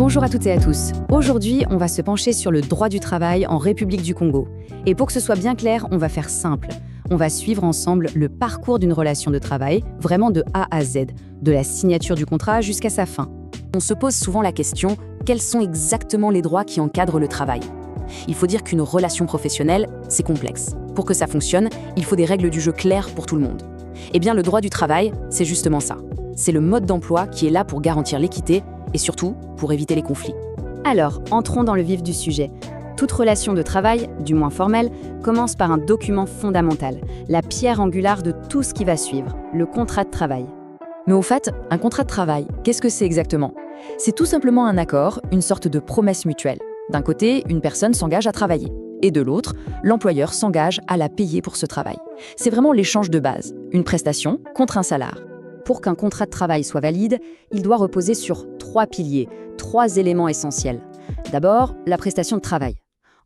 Bonjour à toutes et à tous. Aujourd'hui, on va se pencher sur le droit du travail en République du Congo. Et pour que ce soit bien clair, on va faire simple. On va suivre ensemble le parcours d'une relation de travail, vraiment de A à Z, de la signature du contrat jusqu'à sa fin. On se pose souvent la question, quels sont exactement les droits qui encadrent le travail ? Il faut dire qu'une relation professionnelle, c'est complexe. Pour que ça fonctionne, il faut des règles du jeu claires pour tout le monde. Eh bien, le droit du travail, c'est justement ça. C'est le mode d'emploi qui est là pour garantir l'équité et surtout pour éviter les conflits. Alors, entrons dans le vif du sujet. Toute relation de travail, du moins formelle, commence par un document fondamental, la pierre angulaire de tout ce qui va suivre, le contrat de travail. Mais au fait, un contrat de travail, qu'est-ce que c'est exactement ? C'est tout simplement un accord, une sorte de promesse mutuelle. D'un côté, une personne s'engage à travailler. Et de l'autre, l'employeur s'engage à la payer pour ce travail. C'est vraiment l'échange de base, une prestation contre un salaire. Pour qu'un contrat de travail soit valide, il doit reposer sur 3 piliers, 3 éléments essentiels. D'abord, la prestation de travail.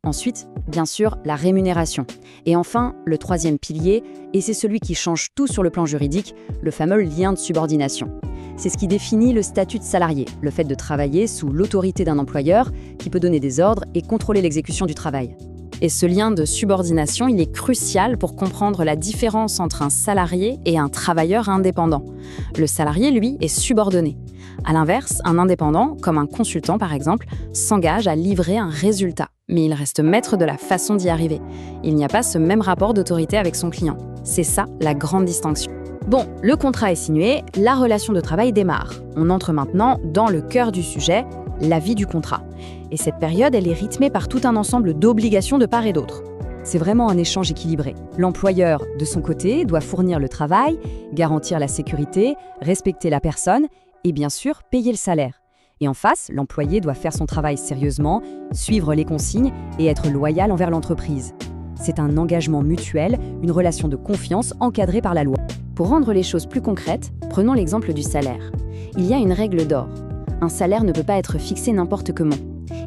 Ensuite, bien sûr, la rémunération. Et enfin, le 3e pilier, et c'est celui qui change tout sur le plan juridique, le fameux lien de subordination. C'est ce qui définit le statut de salarié, le fait de travailler sous l'autorité d'un employeur qui peut donner des ordres et contrôler l'exécution du travail. Et ce lien de subordination, il est crucial pour comprendre la différence entre un salarié et un travailleur indépendant. Le salarié, lui, est subordonné. À l'inverse, un indépendant, comme un consultant par exemple, s'engage à livrer un résultat. Mais il reste maître de la façon d'y arriver. Il n'y a pas ce même rapport d'autorité avec son client. C'est ça la grande distinction. Bon, le contrat est signé, la relation de travail démarre. On entre maintenant dans le cœur du sujet, la vie du contrat. Et cette période, elle est rythmée par tout un ensemble d'obligations de part et d'autre. C'est vraiment un échange équilibré. L'employeur, de son côté, doit fournir le travail, garantir la sécurité, respecter la personne et bien sûr payer le salaire. Et en face, l'employé doit faire son travail sérieusement, suivre les consignes et être loyal envers l'entreprise. C'est un engagement mutuel, une relation de confiance encadrée par la loi. Pour rendre les choses plus concrètes, prenons l'exemple du salaire. Il y a une règle d'or. Un salaire ne peut pas être fixé n'importe comment.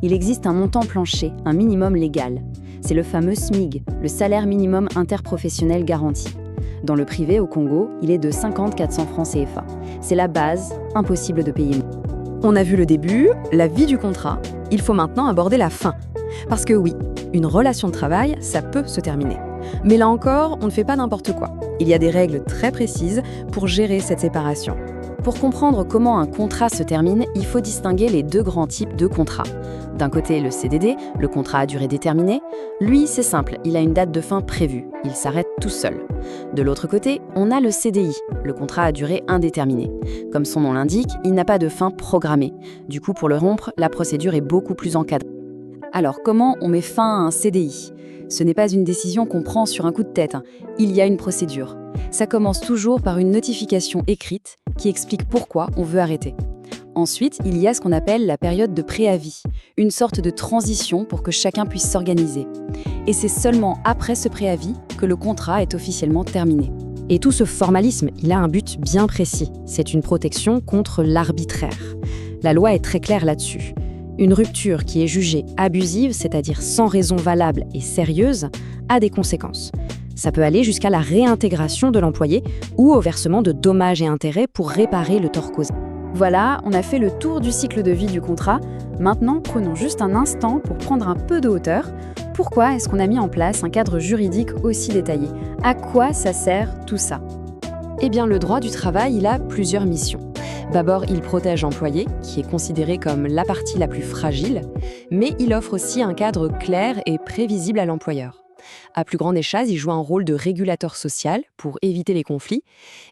Il existe un montant plancher, un minimum légal. C'est le fameux SMIG, le salaire minimum interprofessionnel garanti. Dans le privé au Congo, il est de 50 400 francs CFA. C'est la base, impossible de payer. On a vu le début, la vie du contrat. Il faut maintenant aborder la fin. Parce que oui, une relation de travail, ça peut se terminer. Mais là encore, on ne fait pas n'importe quoi. Il y a des règles très précises pour gérer cette séparation. Pour comprendre comment un contrat se termine, il faut distinguer les 2 grands types de contrats. D'un côté, le CDD, le contrat à durée déterminée. Lui, c'est simple, il a une date de fin prévue, il s'arrête tout seul. De l'autre côté, on a le CDI, le contrat à durée indéterminée. Comme son nom l'indique, il n'a pas de fin programmée. Du coup, pour le rompre, la procédure est beaucoup plus encadrée. Alors, comment on met fin à un CDI ? Ce n'est pas une décision qu'on prend sur un coup de tête, il y a une procédure. Ça commence toujours par une notification écrite qui explique pourquoi on veut arrêter. Ensuite, il y a ce qu'on appelle la période de préavis, une sorte de transition pour que chacun puisse s'organiser. Et c'est seulement après ce préavis que le contrat est officiellement terminé. Et tout ce formalisme, il a un but bien précis. C'est une protection contre l'arbitraire. La loi est très claire là-dessus. Une rupture qui est jugée abusive, c'est-à-dire sans raison valable et sérieuse, a des conséquences. Ça peut aller jusqu'à la réintégration de l'employé ou au versement de dommages et intérêts pour réparer le tort causé. Voilà, on a fait le tour du cycle de vie du contrat. Maintenant, prenons juste un instant pour prendre un peu de hauteur. Pourquoi est-ce qu'on a mis en place un cadre juridique aussi détaillé ? À quoi ça sert tout ça ? Eh bien, le droit du travail, il a plusieurs missions. D'abord, il protège l'employé, qui est considéré comme la partie la plus fragile, mais il offre aussi un cadre clair et prévisible à l'employeur. À plus grande échelle, il joue un rôle de régulateur social pour éviter les conflits.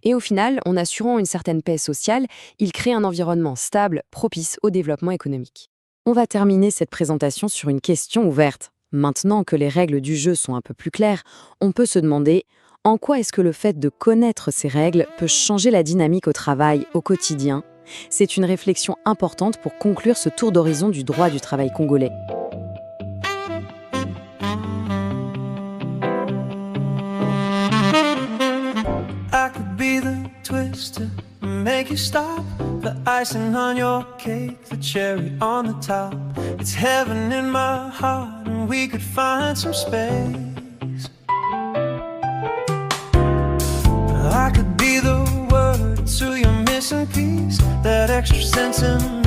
Et au final, en assurant une certaine paix sociale, il crée un environnement stable, propice au développement économique. On va terminer cette présentation sur une question ouverte. Maintenant que les règles du jeu sont un peu plus claires, on peut se demander en quoi est-ce que le fait de connaître ces règles peut changer la dynamique au travail, au quotidien ? C'est une réflexion importante pour conclure ce tour d'horizon du droit du travail congolais. I could be the twister, make you stop. The icing on your cake, the cherry on the top. It's heaven in my heart, and we could find some space. I could be the word to your missing piece, that extra sentiment